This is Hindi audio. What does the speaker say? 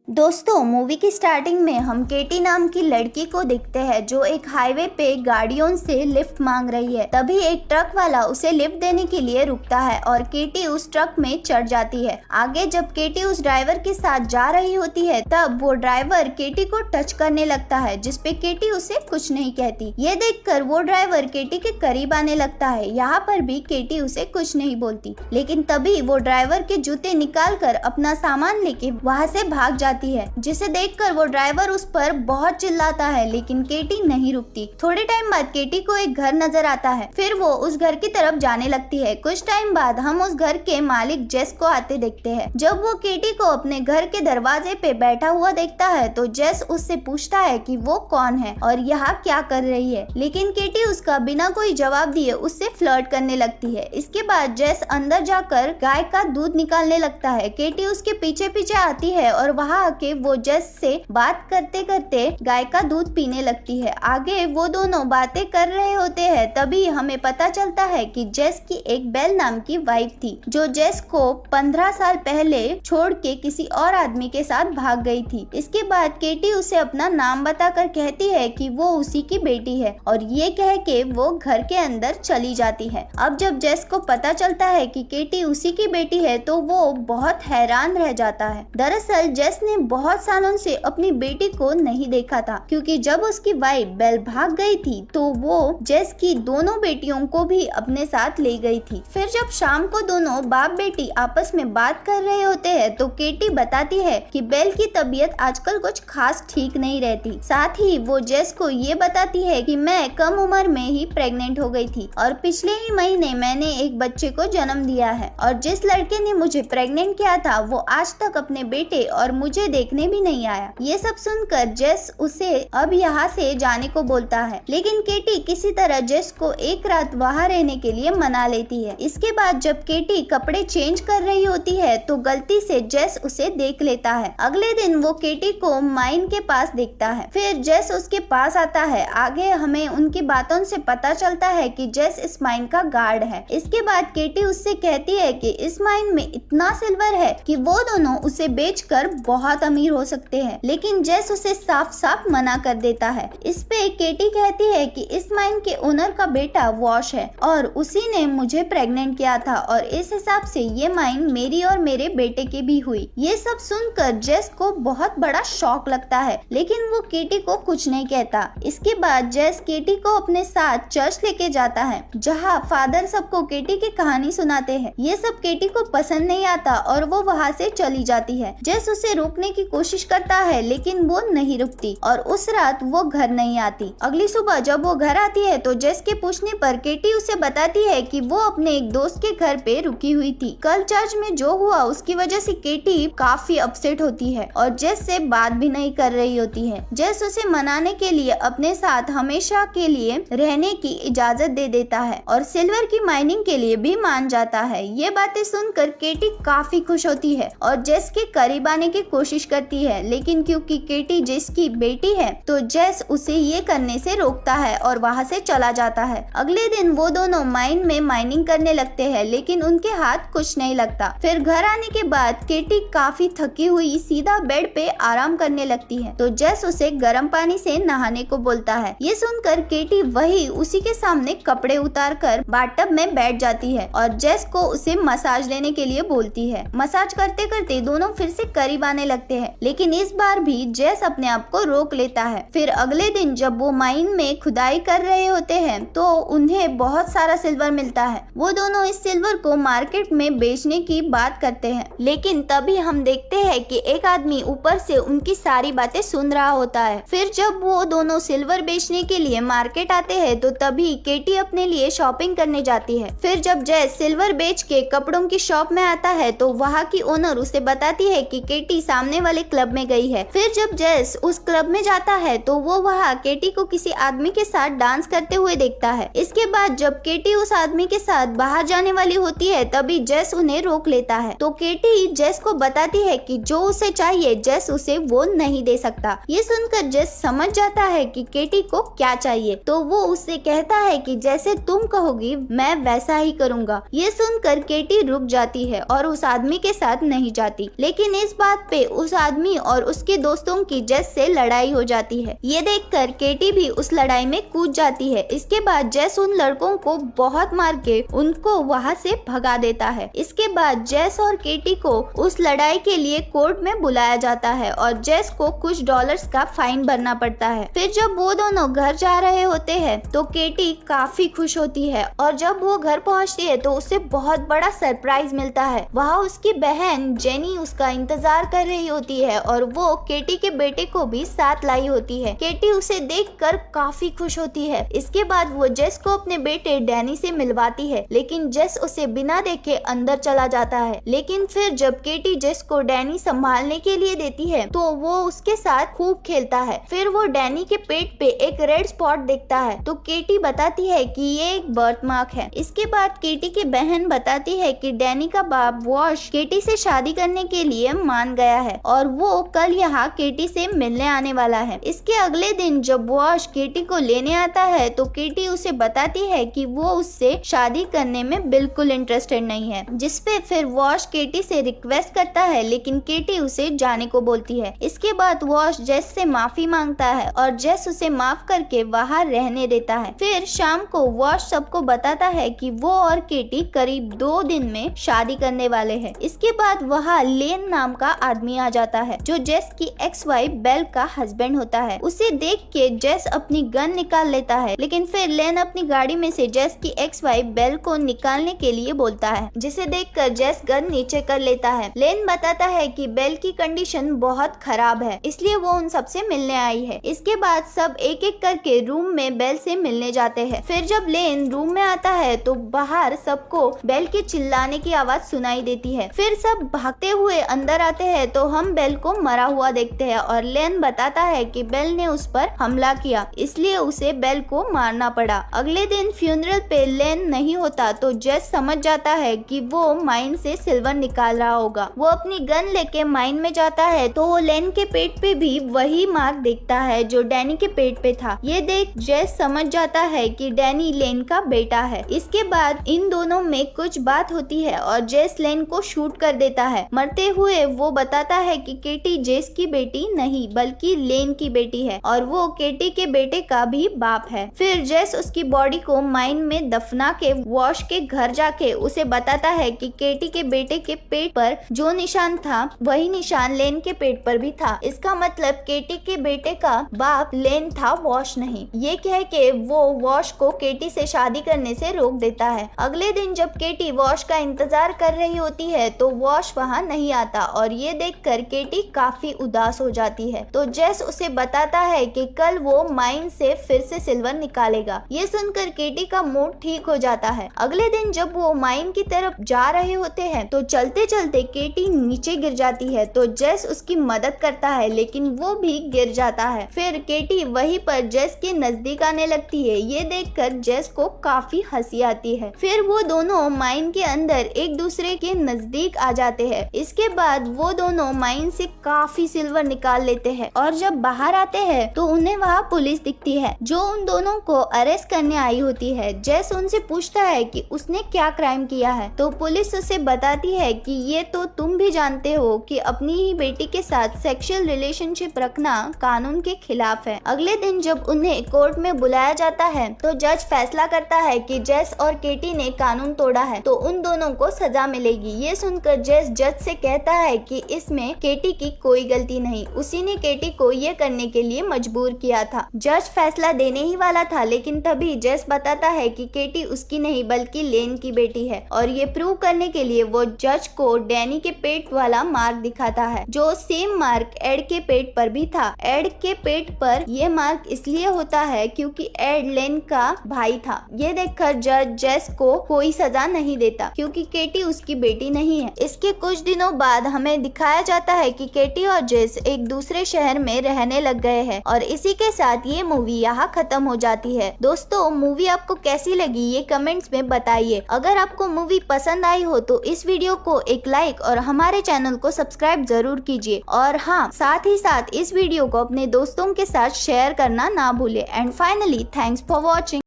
दोस्तों, मूवी की स्टार्टिंग में हम केटी नाम की लड़की को देखते हैं जो एक हाईवे पे गाड़ियों से लिफ्ट मांग रही है। तभी एक ट्रक वाला उसे लिफ्ट देने के लिए रुकता है और केटी उस ट्रक में चढ़ जाती है। आगे जब केटी उस ड्राइवर के साथ जा रही होती है तब वो ड्राइवर केटी को टच करने लगता है, जिसपे केटी उसे कुछ नहीं कहती। ये देखकर वो ड्राइवर केटी के करीब आने लगता है। यहाँ पर भी केटी उसे कुछ नहीं बोलती, लेकिन तभी वो ड्राइवर के जूते निकाल कर अपना सामान लेके वहाँ से भाग जाती है, जिसे देखकर वो ड्राइवर उस पर बहुत चिल्लाता है, लेकिन केटी नहीं रुकती। थोड़े टाइम बाद केटी को एक घर नजर आता है, फिर वो उस घर की तरफ जाने लगती है। कुछ टाइम बाद हम उस घर के मालिक जेस को आते देखते हैं। जब वो केटी को अपने घर के दरवाजे पे बैठा हुआ देखता है तो जेस उससे पूछता है कि वो कौन है और यहाँ क्या कर रही है, लेकिन केटी उसका बिना कोई जवाब दिए उससे फ्लर्ट करने लगती है। इसके बाद जेस अंदर जाकर गाय का दूध निकालने लगता है। केटी उसके पीछे पीछे आती है और वहाँ आके वो जेस से बात करते करते गाय का दूध पीने लगती है। आगे वो दोनों बातें कर रहे होते हैं, तभी हमें पता चलता है कि जेस की एक बेल नाम की वाइफ थी जो जेस को 15 साल पहले छोड़ के किसी और आदमी के साथ भाग गई थी। इसके बाद केटी उसे अपना नाम बताकर कहती है कि वो उसी की बेटी है और ये कह के वो घर के अंदर चली जाती है। अब जब जेस को पता चलता है कि केटी उसी की बेटी है तो वो बहुत हैरान रह जाता है। दरअसल जेस ने बहुत सालों से अपनी बेटी को नहीं देखा था, क्योंकि जब उसकी वाइफ बेल भाग गई थी तो वो जेस की दोनों बेटियों को भी अपने साथ ले गई थी। फिर जब शाम को दोनों बाप बेटी आपस में बात कर रहे होते हैं तो केटी बताती है कि बेल की तबीयत आजकल कुछ खास ठीक नहीं रहती। साथ ही वो जेस को ये बताती है कि मैं कम उम्र में ही प्रेग्नेंट हो गई थी और पिछले ही महीने मैंने एक बच्चे को जन्म दिया है, और जिस लड़के ने मुझे प्रेग्नेंट किया था वो आज तक अपने बेटे और मुझे देखने भी नहीं आया। ये सब सुनकर जेस उसे अब यहाँ से जाने को बोलता है, लेकिन केटी किसी तरह जेस को एक रात वहाँ रहने के लिए मना लेती है। इसके बाद जब केटी कपड़े चेंज कर रही होती है तो गलती से जेस उसे देख लेता है। अगले दिन वो केटी को माइन के पास देखता है, फिर जेस उसके पास आता है। आगे हमें उनकी बातों से पता चलता है कि जेस इस माइन का गार्ड है। इसके बाद केटी उससे कहती है कि इस माइन में इतना सिल्वर है कि वो दोनों उसे बेचकर बहुत अमीर हो सकते हैं, लेकिन जेस उसे साफ साफ मना कर देता है। इस पे केटी कहती है कि इस माइन के ओनर का बेटा वॉश है और उसी ने मुझे प्रेग्नेंट किया था और इस हिसाब से ये माइन मेरी और मेरे बेटे की भी हुई। ये सब सुनकर जेस को बहुत बड़ा शॉक लगता है, लेकिन वो केटी को कुछ नहीं कहता। इसके बाद जेस केटी को अपने साथ चर्च लेके जाता है, जहाँ फादर सबको केटी की कहानी सुनाते हैं। ये सब केटी को पसंद नहीं आता और वो वहाँ से चली जाती है। जेस उसे रोकने की कोशिश करता है, लेकिन वो नहीं रुकती और उस रात वो घर नहीं आती। अगली सुबह जब वो घर आती है तो जेस के पूछने पर केटी उसे बताती है कि वो अपने एक दोस्त के घर पे रुकी हुई थी। कल चर्च में जो हुआ उसकी वजह से केटी काफी अपसेट होती है और जेस से बात भी नहीं कर रही होती है। जेस उसे मनाने के लिए अपने साथ हमेशा के लिए रहने की इजाजत दे देता है और सिल्वर की माइनिंग के लिए भी मान जाता है। ये बातें सुनकर केटी काफी खुश होती है और जेस के करीब आने की कोशिश करती है, लेकिन क्योंकि केटी जेस की बेटी है तो जेस उसे ये करने से रोकता है और वहाँ से चला जाता है। अगले दिन वो दोनों माइन में माइनिंग करने लगते हैं, लेकिन उनके हाथ कुछ नहीं लगता। फिर घर आने के बाद केटी काफी थकी हुई सीधा बेड पे आराम करने लगती है, तो जेस उसे गर्म पानी से नहाने को बोलता है। ये सुनकर केटी वही उसी के सामने कपड़े उतार कर बाथटब में बैठ जाती है और जेस को उसे मसाज लेने के लिए बोलती है। मसाज करते करते दोनों फिर से करीब आने लगते हैं, लेकिन इस बार भी जेस अपने आप को रोक लेता है। फिर अगले दिन जब वो माइन में खुदाई कर रहे होते हैं तो उन्हें बहुत सारा सिल्वर मिलता है। वो दोनों इस सिल्वर को मार्केट में बेचने की बात करते हैं, लेकिन तभी हम देखते हैं कि एक आदमी ऊपर से उनकी सारी बातें सुन रहा होता है। फिर जब वो दोनों सिल्वर बेचने के लिए मार्केट आते हैं तो तभी केटी अपने लिए शॉपिंग करने जाती है। फिर जब जेस सिल्वर बेच के कपड़ों की शॉप में आता है तो वहाँ की ओनर उसे बताती है कि केटी सामने वाले क्लब में गई है। फिर जब जेस उस क्लब में जाता है तो वो वहाँ केटी को किसी आदमी के साथ डांस करते हुए देखता है। इसके बाद जब केटी उस आदमी के साथ बाहर जाने वाली होती है तभी जेस उन्हें रोक लेता है, तो केटी जेस को बताती है कि जो उसे चाहिए जेस उसे वो नहीं दे सकता। ये सुनकर जेस समझ जाता है कि केटी को क्या चाहिए, तो वो उससे कहता है कि जैसे तुम कहोगी मैं वैसा ही करूँगा। ये सुनकर केटी रुक जाती है और उस आदमी के साथ नहीं जाती, लेकिन इस बात पे उस आदमी और उसके दोस्तों की जेस से लड़ाई हो जाती है। ये देखकर केटी भी उस लड़ाई में कूद जाती है। इसके बाद जेस उन लड़कों को बहुत मार के उनको वहाँ से भगा देता है। इसके बाद जेस और केटी को उस लड़ाई के लिए कोर्ट में बुलाया जाता है और जेस को कुछ डॉलर्स का फाइन भरना पड़ता है। फिर जब वो दोनों घर जा रहे होते हैं तो केटी काफी खुश होती है और जब वो घर पहुंचती है तो उसे बहुत बड़ा सरप्राइज मिलता है। वहाँ उसकी बहन जेनी उसका इंतजार कर रही होती है और वो केटी के बेटे को भी साथ लाई होती है। केटी उसे देखकर काफी खुश होती है। इसके बाद वो जेस को अपने बेटे डैनी से मिलवाती है, लेकिन जेस उसे बिना देखे अंदर चला जाता है। लेकिन फिर जब केटी जेस को डैनी संभालने के लिए देती है तो वो उसके साथ खूब खेलता है। फिर वो डैनी के पेट पे एक रेड स्पॉट देखता है तो केटी बताती है कि ये एक बर्थ मार्क है। इसके बाद केटी की बहन बताती है कि डैनी का बाप वॉश केटी से शादी करने के लिए मान गया है और वो कल यहाँ केटी से मिलने आने वाला है। इसके अगले दिन जब वॉश केटी को लेने आता है तो केटी उसे बताती है कि वो उससे शादी करने में बिल्कुल इंटरेस्टेड नहीं है, जिसपे फिर वॉश केटी से रिक्वेस्ट करता है, लेकिन केटी उसे जाने को बोलती है। इसके बाद वॉश जेस से माफी मांगता है और जेस उसे माफ करके वहाँ रहने देता है। फिर शाम को वॉश सबको बताता है कि वो और केटी करीब 2 दिन में शादी करने वाले हैं। इसके बाद वहाँ लेन नाम का आदमी आ जाता है जो जेस की एक्स वाइफ बेल का हस्बैंड होता है। उसे देख के जेस अपनी गन निकाल लेता है, लेकिन फिर लेन अपनी गाड़ी में से जेस की एक्स वाइफ बेल को निकालने के लिए बोलता है, जिसे देखकर जेस गन नीचे कर लेता है। लेन बताता है कि बेल की कंडीशन बहुत खराब है, इसलिए वो उन सबसे मिलने आई है। इसके बाद सब एक एक करके रूम में बेल से मिलने जाते हैं। फिर जब लेन रूम में आता है तो बाहर सबको बेल के चिल्लाने की आवाज सुनाई देती है। फिर सब भागते हुए अंदर आते हैं तो हम बेल को मरा हुआ देखते हैं और लेन बताता है कि बेल ने उस पर हमला किया, इसलिए उसे बेल को मारना पड़ा। अगले दिन फ्यूनरल पे लेन नहीं होता तो जेस समझ जाता है कि वो माइन से सिल्वर निकाल रहा होगा। वो अपनी गन लेके माइन में जाता है तो वो लेन के पेट पे भी वही मार्क देखता है जो डैनी के पेट पे था। ये देख जेस समझ जाता है कि डैनी लेन का बेटा है। इसके बाद इन दोनों में कुछ बात होती है और जेस लेन को शूट कर देता है। मरते हुए वो बताता है कि केटी जेस की बेटी नहीं बल्कि लेन की बेटी है और वो केटी के बेटे का भी बाप है। फिर जेस उसकी बॉडी को माइन में दफना के वॉश के घर जाके उसे बताता है कि केटी के बेटे के पेट पर जो निशान था वही निशान लेन के पेट पर भी था। इसका मतलब केटी के बेटे का बाप लेन था, वॉश नहीं। ये कह के वो वॉश को केटी से शादी करने से रोक देता है। अगले दिन जब केटी वॉश का इंतजार कर रही होती है तो वॉश वहाँ नहीं आता और ये देखकर केटी काफी उदास हो जाती है। तो जेस उसे बताता है कि कल वो माइन से फिर से सिल्वर निकालेगा। ये सुनकर केटी का मूड ठीक हो जाता है। अगले दिन जब वो माइन की तरफ जा रहे होते हैं तो चलते चलते केटी नीचे गिर जाती है तो जेस उसकी मदद करता है, लेकिन वो भी गिर जाता है। फिर केटी वहीं पर जेस के नजदीक आने लगती है। ये देखकर जेस को काफी हंसी आती है। फिर वो दोनों माइन के अंदर एक दूसरे के नजदीक आ जाते हैं। इसके बाद वो दोनों माइन से काफी सिल्वर निकाल लेते हैं और जब बाहर आते हैं तो उन्हें वहाँ पुलिस दिखती है जो उन दोनों को अरेस्ट करने आई होती है। जेस उनसे पूछता है कि उसने क्या क्राइम किया है तो पुलिस उसे बताती है कि ये तो तुम भी जानते हो कि अपनी ही बेटी के साथ सेक्सुअल रिलेशनशिप रखना कानून के खिलाफ है। अगले दिन जब उन्हें कोर्ट में बुलाया जाता है तो जज फैसला करता है कि जेस और केटी ने कानून तोड़ा है तो उन दोनों को सजा मिलेगी। ये सुनकर जेस जज से कहता है कि इसमें केटी की कोई गलती नहीं, उसी ने केटी को ये करने के लिए मजबूर किया था। जज फैसला देने ही वाला था, लेकिन तभी जेस बताता है कि केटी उसकी नहीं बल्कि लेन की बेटी है और ये प्रूव करने के लिए वो जज को डैनी के पेट वाला मार्क दिखाता है जो सेम मार्क एड के पेट पर भी था। एड के पेट पर ये मार्क इसलिए होता है क्योंकि एड लेन का भाई था। ये देखकर जज जेस को कोई सजा नहीं देता क्योंकि केटी उसकी बेटी नहीं है। इसके कुछ दिनों बाद हमें दिखाया जाता है कि केटी और जेस एक दूसरे शहर में रहने लग गए हैं और इसी के साथ ये मूवी यहाँ खत्म हो जाती है। दोस्तों, मूवी आपको कैसी लगी ये कमेंट्स में बताइए। अगर आपको मूवी पसंद आई हो तो इस वीडियो को एक लाइक और हमारे चैनल को सब्सक्राइब जरूर कीजिए और हाँ, साथ ही साथ इस वीडियो को अपने दोस्तों के साथ शेयर करना ना भूले। And finally, thanks for watching.